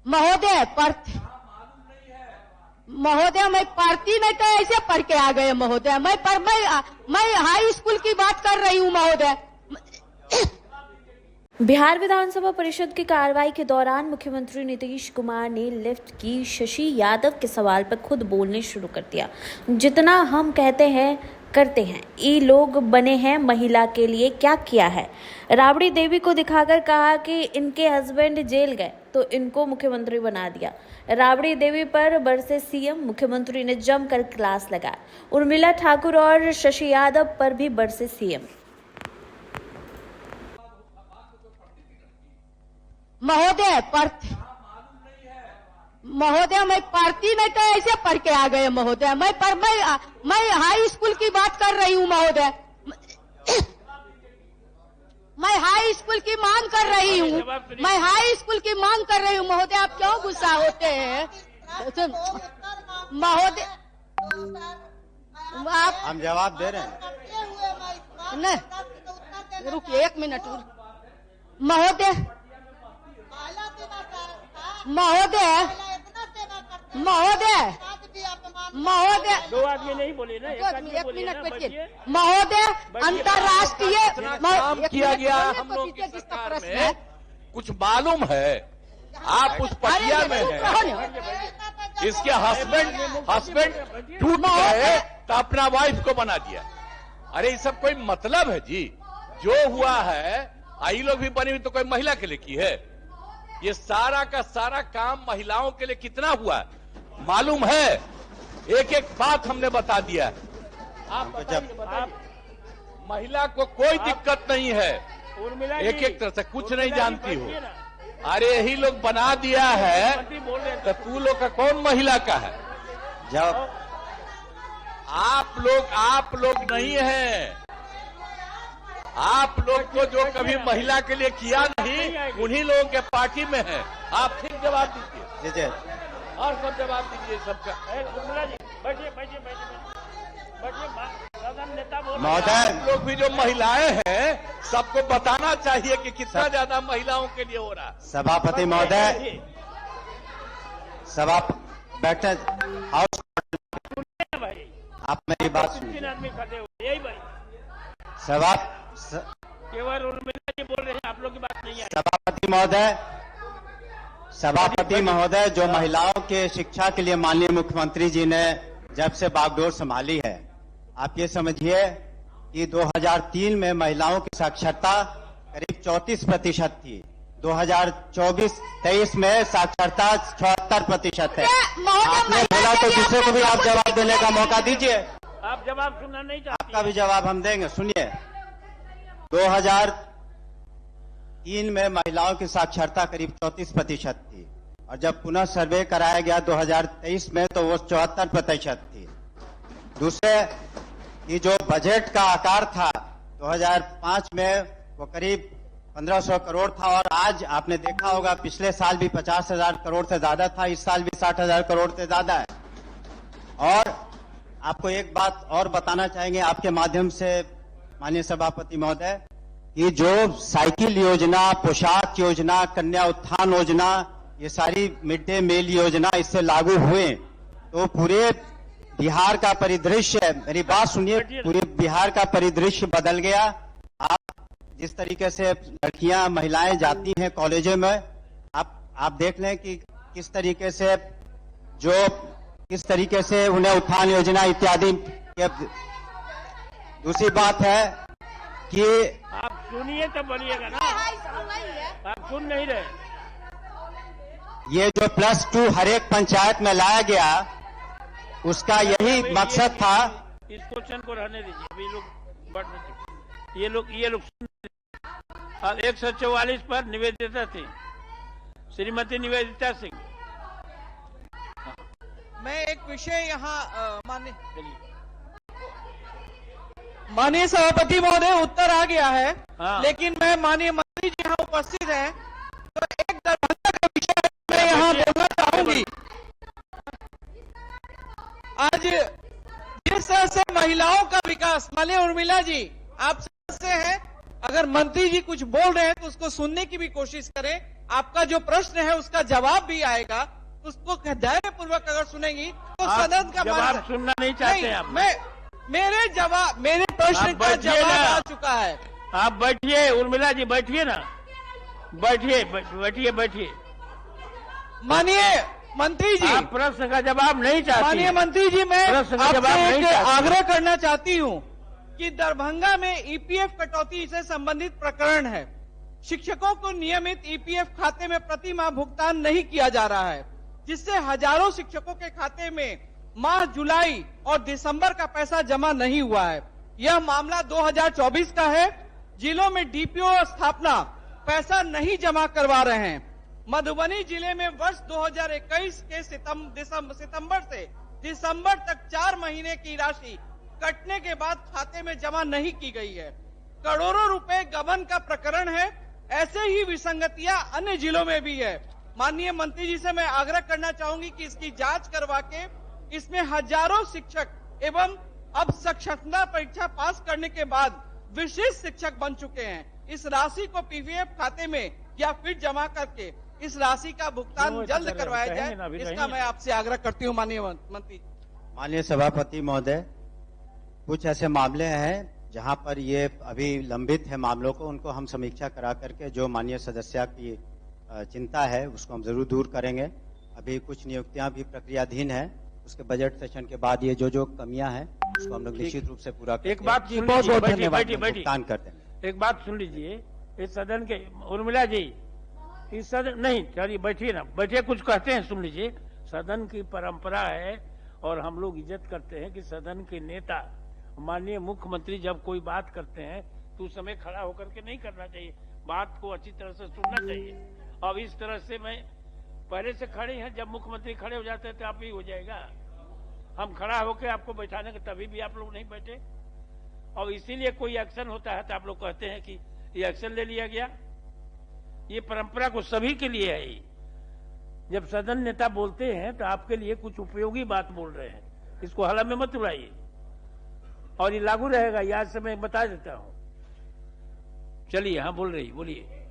महोदय महोदय मैं पढ़ती नहीं तो ऐसे पढ़ के आ गए महोदय। मैं हाई स्कूल की बात कर रही हूँ महोदय। बिहार विधानसभा परिषद की कार्रवाई के दौरान मुख्यमंत्री नीतीश कुमार ने लिफ्ट की शशि यादव के सवाल पर खुद बोलने शुरू कर दिया। जितना हम कहते हैं करते हैं, ये लोग बने हैं महिला के लिए, क्या किया है। राबड़ी देवी को दिखाकर कहा कि इनके हस्बैंड जेल गए तो इनको मुख्यमंत्री बना दिया। राबड़ी देवी पर बरसे सीएम, मुख्यमंत्री ने जमकर क्लास लगाया। उर्मिला ठाकुर और शशि यादव पर भी बरसे सीएम। महोदय मैं पढ़ती नहीं तो ऐसे पढ़ के आ गए महोदय। मैं हाई स्कूल की बात कर रही हूँ महोदय। मैं हाई स्कूल की मांग कर रही हूँ। मैं हाई स्कूल की मांग कर रही हूँ महोदय। आप क्यों गुस्सा होते हैं महोदय? आप हम जवाब दे रहे हैं। नहीं रुकिए 1 मिनट महोदय। दो आदमी नहीं बोले ना, एक मिनट बैठिए महोदय। अंतर्राष्ट्रीय काम किया गया हम लोग की सरकार में, कुछ मालूम है? आप उस प्रक्रिया में हैं। इसके हस्बैंड टूट गए तो अपना वाइफ को बना दिया। अरे ये सब कोई मतलब है जी? जो हुआ है आई लोग भी बनी हुई तो कोई महिला के लिए की है? ये सारा का सारा काम महिलाओं के लिए कितना हुआ है मालूम है? एक एक बात हमने बता दिया है। आप महिला को कोई दिक्कत नहीं है, एक एक तरह से कुछ नहीं जानती हो। अरे यही लोग बना दिया है तो तू लोग का कौन महिला का है? जब आप लोग नहीं हैं। आप लोग को जो कभी महिला के लिए किया नहीं, उन्हीं लोगों के पार्टी में है। आप फिर जवाब दीजिए और सब जवाब दीजिए सबका। महोदय, लोग भी जो महिलाएं हैं सबको बताना चाहिए कि कितना ज्यादा महिलाओं के लिए हो रहा है। सभापति महोदय, बैठे हाउस, आप मेरी बात सुनिए। सभा केवल उर्मिला जी बोल रहे हैं, आप लोग की बात नहीं है। सभापति महोदय, जो महिलाओं के शिक्षा के लिए माननीय मुख्यमंत्री जी ने जब से बागडोर संभाली है, आप ये समझिए कि 2003 में महिलाओं की साक्षरता करीब 34% थी। 2024-23 में साक्षरता 76% है। आपने बोला तो दूसरे को भी आप जवाब देने का मौका दीजिए। आप जवाब सुनना नहीं चाहते? आपका भी जवाब हम देंगे, सुनिए। 2003 में महिलाओं की साक्षरता करीब 34% थी और जब पुनः सर्वे कराया गया 2023 में तो वो 74% थी। दूसरे कि जो बजट का आकार था 2005 में वो करीब 1500 करोड़ था और आज आपने देखा होगा पिछले साल भी 50,000 करोड़ से ज्यादा था, इस साल भी 60,000 करोड़ से ज्यादा है। और आपको एक बात और बताना चाहेंगे आपके माध्यम से माननीय सभापति महोदय, कि जो साइकिल योजना, पोशाक योजना, कन्या उत्थान योजना, ये सारी मिड डे मील योजना इससे लागू हुए तो पूरे बिहार का परिदृश्य, मेरी बात सुनिए, पूरे बिहार का परिदृश्य बदल गया। आप जिस तरीके से लड़कियां, महिलाएं जाती हैं कॉलेजों में, आप देख लें कि किस तरीके से उन्हें उत्थान योजना इत्यादि। दूसरी बात है कि आप सुनिए तो बोलिएगा ना, आप सुन नहीं रहे। ये जो +2 हर एक पंचायत में लाया गया, उसका यही मकसद था। इस क्वेश्चन को रहने दीजिए, अभी लोग बढ़ नहीं। ये लोग 144 पर निवेदिता थी, श्रीमती निवेदिता सिंह। मैं एक विषय यहाँ माननीय सभापति महोदय उत्तर आ गया है। हाँ। लेकिन मैं माननीय मंत्री जी यहाँ उपस्थित हैं तो एक दरभंगा का विषय मैं यहाँ बोलना चाहूंगी। आज जिस तरह से महिलाओं का विकास, माननीय उर्मिला जी आप सदस्य हैं, अगर मंत्री जी कुछ बोल रहे हैं तो उसको सुनने की भी कोशिश करें। आपका जो प्रश्न है उसका जवाब भी आएगा, उसको धैर्यपूर्वक अगर सुनेंगी तो सदन का जवाब सुनना नहीं चाहते आप। मेरे प्रश्न का जवाब आ चुका है। आप बैठिए उर्मिला जी, बैठिए ना, बैठिए। माननीय मंत्री जी, आप प्रश्न का जवाब नहीं चाहते। माननीय मंत्री जी, मैं प्रश्न का जवाब नहीं आपसे चाहते। आग्रह करना चाहती हूं कि दरभंगा में ईपीएफ कटौती से संबंधित प्रकरण है। शिक्षकों को नियमित ईपीएफ खाते में प्रति माह भुगतान नहीं किया जा रहा है, जिससे हजारों शिक्षकों के खाते में माह जुलाई और दिसंबर का पैसा जमा नहीं हुआ है। यह मामला 2024 का है। जिलों में डीपीओ स्थापना पैसा नहीं जमा करवा रहे हैं। मधुबनी जिले में वर्ष 2021 के सितंबर से दिसंबर तक 4 महीने की राशि कटने के बाद खाते में जमा नहीं की गई है। करोड़ों रुपए गबन का प्रकरण है। ऐसे ही विसंगतियां अन्य जिलों में भी है। माननीय मंत्री जी से मैं आग्रह करना चाहूंगी कि इसकी जांच करवा के इसमें हजारों शिक्षक एवं अब साक्षरता परीक्षा पास करने के बाद विशेष शिक्षक बन चुके हैं, इस राशि को पीपीएफ खाते में या फिर जमा करके इस राशि का भुगतान जल्द करवाया जाए, इसका मैं आपसे आग्रह करती हूं माननीय मंत्री। माननीय सभापति महोदय, कुछ ऐसे मामले हैं जहां पर ये अभी लंबित है मामलों को, उनको हम समीक्षा करा करके जो माननीय सदस्य की चिंता है उसको हम जरूर दूर करेंगे। अभी कुछ नियुक्तियां भी प्रक्रियाधीन है, उसके बजट सेशन के बाद ये जो कमियां हैं उसको हम लोग निश्चित रूप से पूरा करके एक बात सुन बहुत लीजिए, धन्यवाद बैठिए। भुगतान कर देंगे। एक बात सुन लीजिए, इस सदन के उर्मिला जी, इस सदन नहीं, चलिए बैठिए ना, बैठिए, कुछ कहते हैं सुन लीजिए। सदन की परंपरा है और हम लोग इज्जत करते हैं कि सदन के नेता माननीय मुख्यमंत्री जब कोई बात करते हैं तो उस समय खड़ा होकर के नहीं करना चाहिए, बात को अच्छी तरह से सुनना चाहिए। अब इस तरह से मैं पहले से खड़े हैं, जब मुख्यमंत्री खड़े हो जाते हैं तो आप ही हो जाएगा। हम खड़ा होकर आपको बैठाने के तभी भी आप लोग नहीं बैठे, और इसीलिए कोई एक्शन होता है तो आप लोग कहते हैं कि ये एक्शन ले लिया गया। ये परंपरा को सभी के लिए है। जब सदन नेता बोलते हैं तो आपके लिए कुछ उपयोगी बात बोल रहे हैं, इसको हवा में मत उड़ाइए, और ये लागू रहेगा, याद से मैं बता देता हूं। चलिए, हाँ बोलिए।